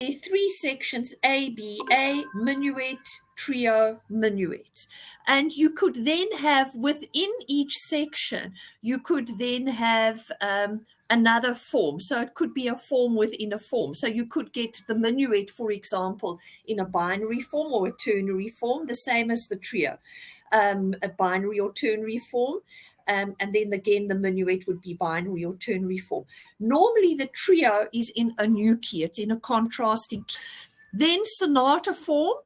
There are three sections, A, B, A, minuet, trio, minuet. And you could then have, within each section, you could then have another form. So it could be a form within a form. So you could get the minuet, for example, in a binary form or a ternary form, the same as the trio, a binary or ternary form. And then again, the minuet would be binary or ternary form. Normally, the trio is in a new key. It's in a contrasting key. Then sonata form,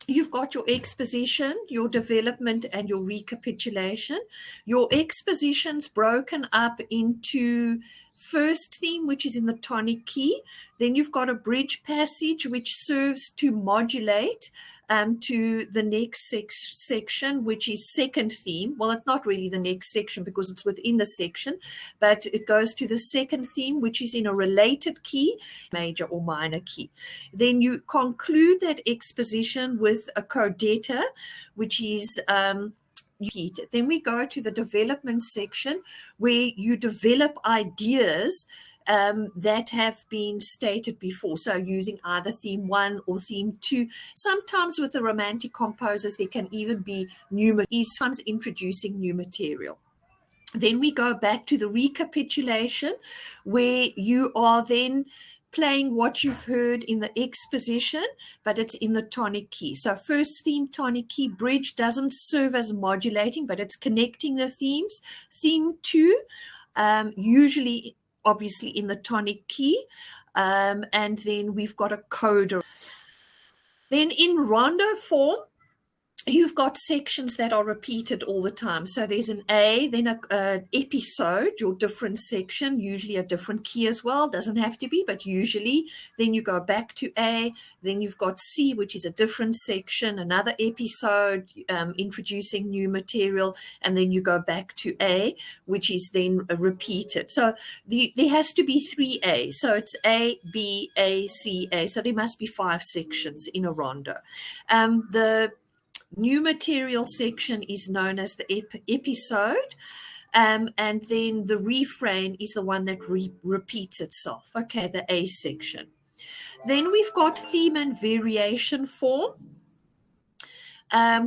you've got your exposition, your development, and your recapitulation. Your exposition's broken up into first theme, which is in the tonic key. Then you've got a bridge passage, which serves to modulate to the next section, which is second theme. Well, it's not really the next section because it's within the section, but it goes to the second theme, which is in a related key, major or minor key. Then you conclude that exposition with a codetta, which is repeated. Then we go to the development section where you develop ideas that have been stated before. So using either theme 1 or theme 2. Sometimes with the romantic composers, there can even be new, sometimes introducing new material. Then we go back to the recapitulation where you are then playing what you've heard in the exposition, but it's in the tonic key. So first theme, tonic key, bridge doesn't serve as modulating, but it's connecting the themes. Theme 2, usually obviously in the tonic key, and then we've got a coda. Then in rondo form, you've got sections that are repeated all the time. So there's an A, then an episode, your different section, usually a different key as well. Doesn't have to be, but usually. Then you go back to A. Then you've got C, which is a different section, another episode, introducing new material. And then you go back to A, which is then repeated. So there has to be 3 A's. So it's A, B, A, C, A. So there must be 5 sections in a rondo. The new material section is known as the episode, and then the refrain is the one that repeats itself. Okay, the A section. Then we've got theme and variation form,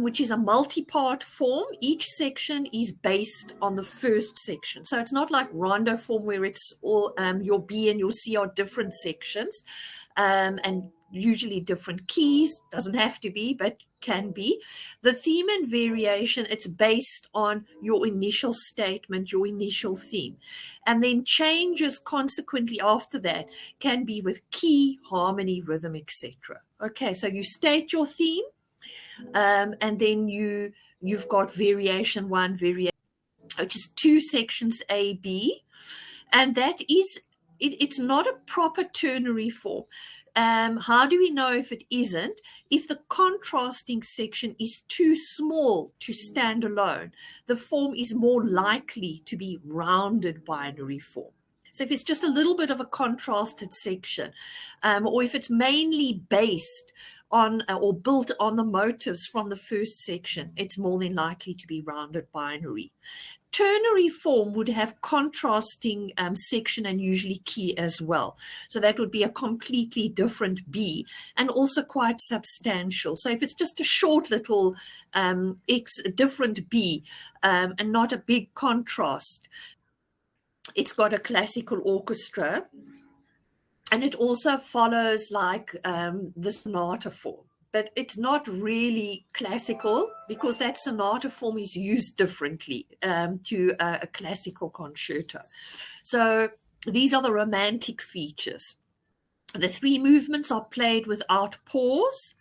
which is a multi-part form. Each section is based on the first section. So it's not like rondo form where it's all your B and your C are different sections, and usually different keys. Doesn't have to be, but can be. The theme and variation, it's based on your initial statement, your initial theme. And then changes consequently after that can be with key, harmony, rhythm, etc. Okay, so you state your theme, and then you've got variation 1, variation, which is 2 sections A, B. And that is, it's not a proper ternary form. How do we know if it isn't? If the contrasting section is too small to stand alone, the form is more likely to be rounded binary form. So if it's just a little bit of a contrasted section, or if it's mainly based on or built on the motives from the first section, it's more than likely to be rounded binary. Ternary form would have contrasting section and usually key as well. So that would be a completely different B and also quite substantial. So if it's just a short little different B and not a big contrast, it's got a classical orchestra. And it also follows like the sonata form. But it's not really classical because that sonata form is used differently to a classical concerto. So these are the romantic features. The 3 movements are played without pause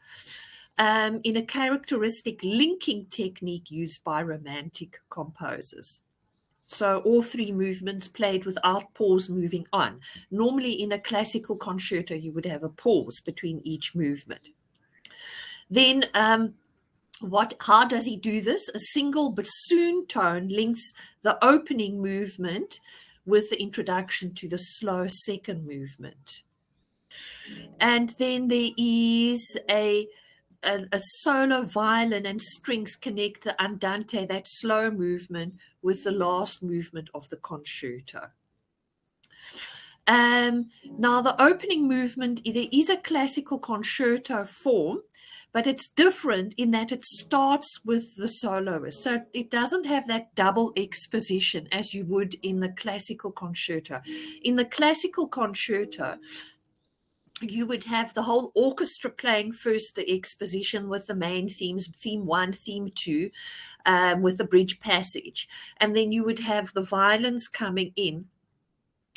in a characteristic linking technique used by romantic composers. So all 3 movements played without pause moving on. Normally in a classical concerto, you would have a pause between each movement. Then how does he do this? A single bassoon tone links the opening movement with the introduction to the slow second movement. And then there is a solo violin and strings connect the andante, that slow movement, with the last movement of the concerto. Now, the opening movement, there is a classical concerto form, but it's different in that it starts with the soloist. So it doesn't have that double exposition as you would in the classical concerto. In the classical concerto, you would have the whole orchestra playing first the exposition with the main themes, theme 1, theme 2, with the bridge passage. And then you would have the violins coming in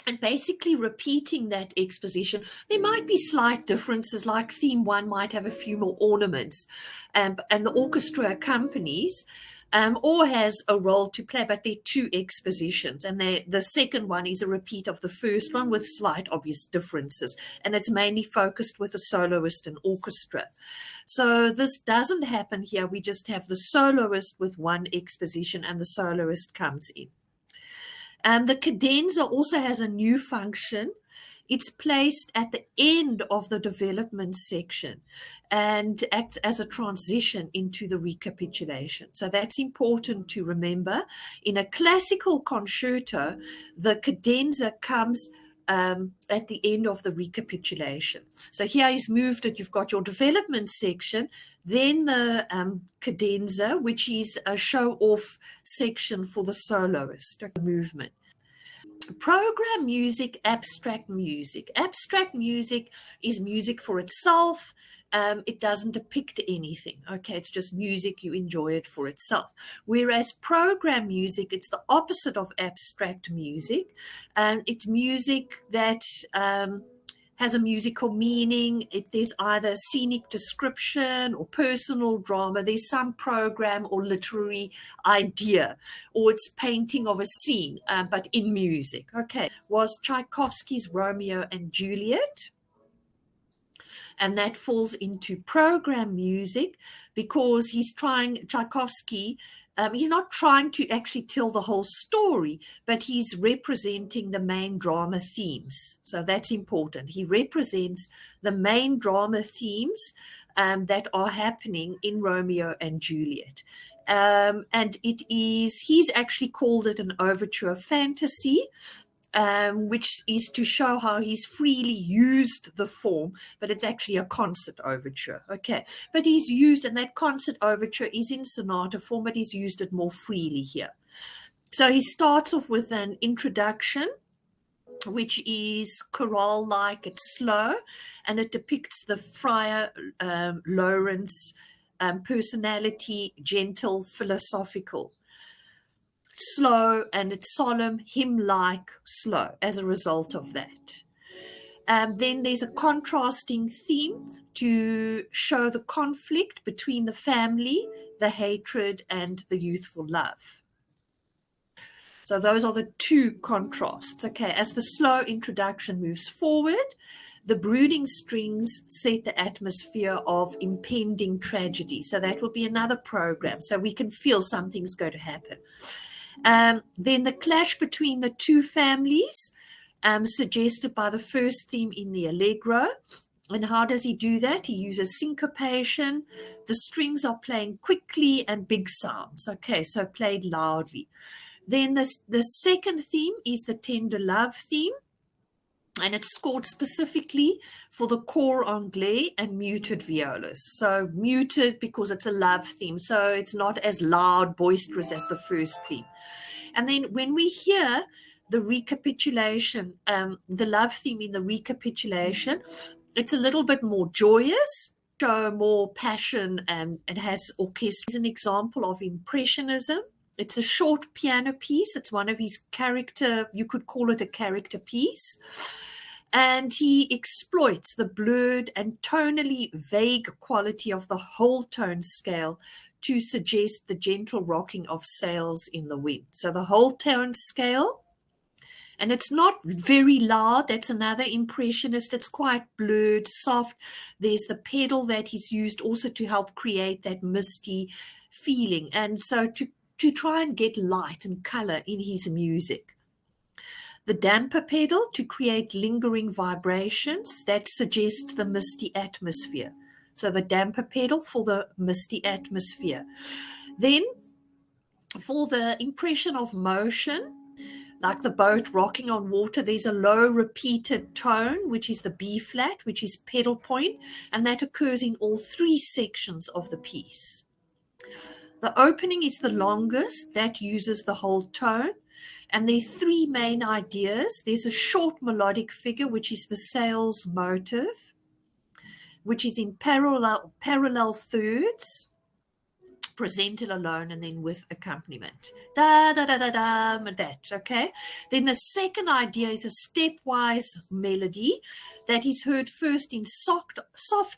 and basically repeating that exposition. There might be slight differences, like theme 1 might have a few more ornaments, and the orchestra accompanies or has a role to play, but they're two expositions. And the second one is a repeat of the first one with slight obvious differences. And it's mainly focused with the soloist and orchestra. So this doesn't happen here. We just have the soloist with one exposition and the soloist comes in. The cadenza also has a new function. It's placed at the end of the development section and acts as a transition into the recapitulation. So that's important to remember. In a classical concerto, the cadenza comes at the end of the recapitulation. So here is moved that you've got your development section, then the cadenza, which is a show-off section for the soloist movement. Program music, abstract music. Abstract music is music for itself. It doesn't depict anything. Okay, it's just music. You enjoy it for itself. Whereas program music, it's the opposite of abstract music. It's music that has a musical meaning. There's either scenic description or personal drama. There's some program or literary idea, or it's painting of a scene, but in music. Okay, was Tchaikovsky's Romeo and Juliet. And that falls into program music because Tchaikovsky, he's not trying to actually tell the whole story, but he's representing the main drama themes. So that's important. He represents the main drama themes that are happening in Romeo and Juliet. And he's actually called it an overture fantasy, which is to show how he's freely used the form, but it's actually a concert overture. Okay, but he's used, and that concert overture is in sonata form, but he's used it more freely here. So he starts off with an introduction, which is chorale-like, it's slow, and it depicts the Friar Lawrence personality, gentle, philosophical, slow, and it's solemn, hymn-like, slow as a result of that. Then there's a contrasting theme to show the conflict between the family, the hatred, and the youthful love. So those are the two contrasts. Okay, as the slow introduction moves forward, the brooding strings set the atmosphere of impending tragedy. So that will be another program. So we can feel something's going to happen. Then the clash between the two families, suggested by the first theme in the Allegro. And how does he do that? He uses syncopation. The strings are playing quickly and big sounds. Okay, so played loudly. Then the second theme is the tender love theme. And it's scored specifically for the cor anglais and muted violas. So muted because it's a love theme. So it's not as loud, boisterous as the first theme. And then when we hear the recapitulation, the love theme in the recapitulation, it's a little bit more joyous, show more passion, and it has orchestra. It's an example of Impressionism. It's a short piano piece. It's one of his character, you could call it a character piece. And he exploits the blurred and tonally vague quality of the whole tone scale to suggest the gentle rocking of sails in the wind. So the whole tone scale, and it's not very loud. That's another impressionist. It's quite blurred, soft. There's the pedal that he's used also to help create that misty feeling. And so to try and get light and color in his music. The damper pedal to create lingering vibrations that suggest the misty atmosphere. So the damper pedal for the misty atmosphere. Then for the impression of motion, like the boat rocking on water. There's a low repeated tone, which is the B flat, which is pedal point, and that occurs in all three sections of the piece. The opening is the longest, that uses the whole tone. And there are three main ideas. There's a short melodic figure, which is the sails motive, which is in parallel thirds, presented alone and then with accompaniment. Da, da, da, da, da, that, okay? Then the second idea is a stepwise melody that is heard first in soft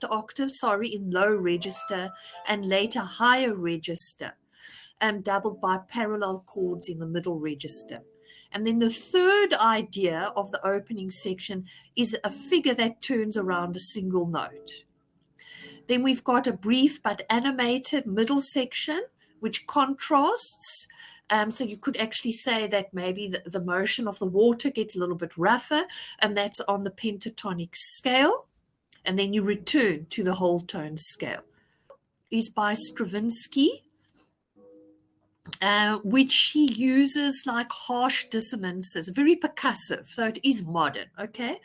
octave, in low register, and later higher register, doubled by parallel chords in the middle register. And then the third idea of the opening section is a figure that turns around a single note. Then we've got a brief but animated middle section, which contrasts. So you could actually say that maybe the motion of the water gets a little bit rougher, and that's on the pentatonic scale. And then you return to the whole tone scale. Is by Stravinsky, which he uses like harsh dissonances, very percussive. So it is modern, okay?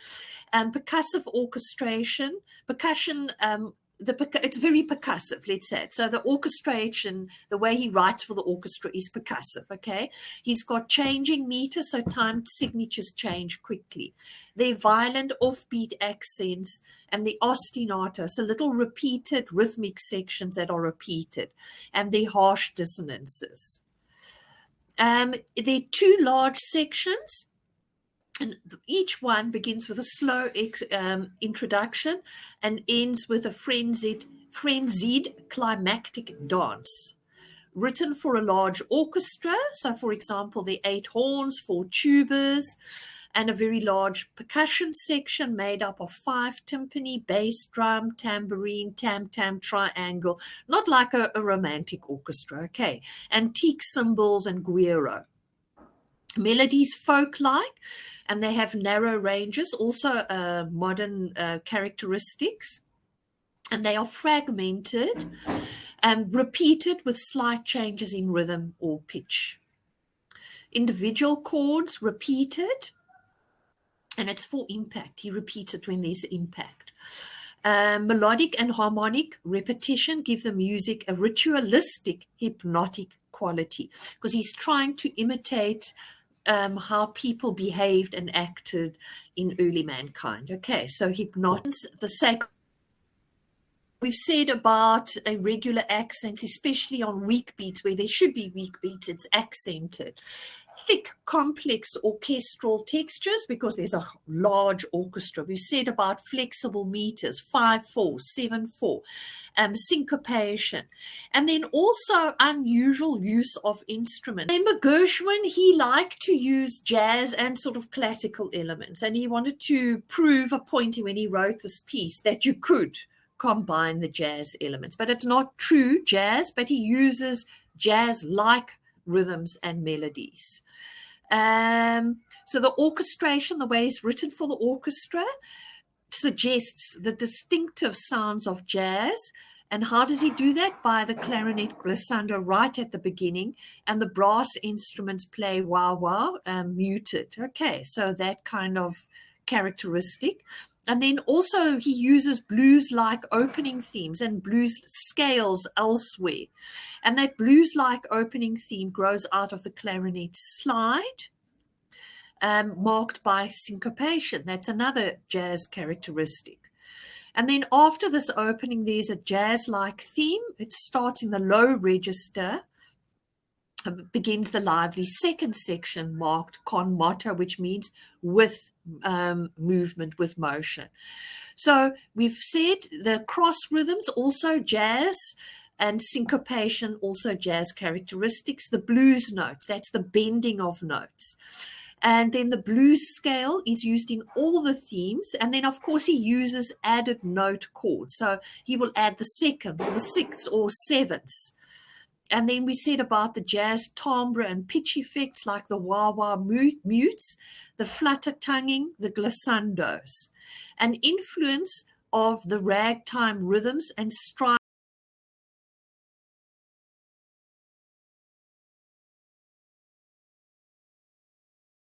Percussive orchestration, percussion, it's very percussive, let's say. So the orchestration, the way he writes for the orchestra is percussive, okay? He's got changing meters, so timed signatures change quickly. They're violent offbeat accents and the ostinato, so little repeated rhythmic sections that are repeated, and the harsh dissonances. There are two large sections, and each one begins with a slow introduction and ends with a frenzied climactic dance. Written for a large orchestra, so for example, the 8 horns, 4 tubas, and a very large percussion section made up of 5 timpani, bass drum, tambourine, tam-tam, triangle, not like a romantic orchestra, okay, antique cymbals and guiro. Melodies folk-like, and they have narrow ranges, also modern characteristics, and they are fragmented and repeated with slight changes in rhythm or pitch. Individual chords repeated, and it's for impact. He repeats it when there's impact. Melodic and harmonic repetition give the music a ritualistic, hypnotic quality, because he's trying to imitate how people behaved and acted in early mankind. Okay, so hypnosis, the sacred. We've said about irregular accents, especially on weak beats, where there should be weak beats, it's accented. Thick, complex orchestral textures, because there's a large orchestra. We've said about flexible meters, 5/4, 7/4, syncopation, and then also unusual use of instruments. Remember Gershwin, he liked to use jazz and sort of classical elements, and he wanted to prove a point when he wrote this piece that you could combine the jazz elements. But it's not true jazz, but he uses jazz-like rhythms and melodies. So the orchestration, the way it's written for the orchestra, suggests the distinctive sounds of jazz. And how does he do that? By the clarinet glissando right at the beginning, and the brass instruments play wah-wah, muted. Okay, so that kind of characteristic. And then also he uses blues-like opening themes and blues scales elsewhere. And that blues-like opening theme grows out of the clarinet slide, marked by syncopation. That's another jazz characteristic. And then after this opening, there's a jazz-like theme. It starts in the low register, begins the lively second section marked con moto, which means with movement, with motion. So we've said the cross rhythms, also jazz, and syncopation, also jazz characteristics. The blues notes, that's the bending of notes. And then the blues scale is used in all the themes. And then, of course, he uses added note chords. So he will add the second or the sixth or seventh. And then we said about the jazz timbre and pitch effects like the wah-wah mutes, the flutter tonguing, the glissandos, an influence of the ragtime rhythms and stride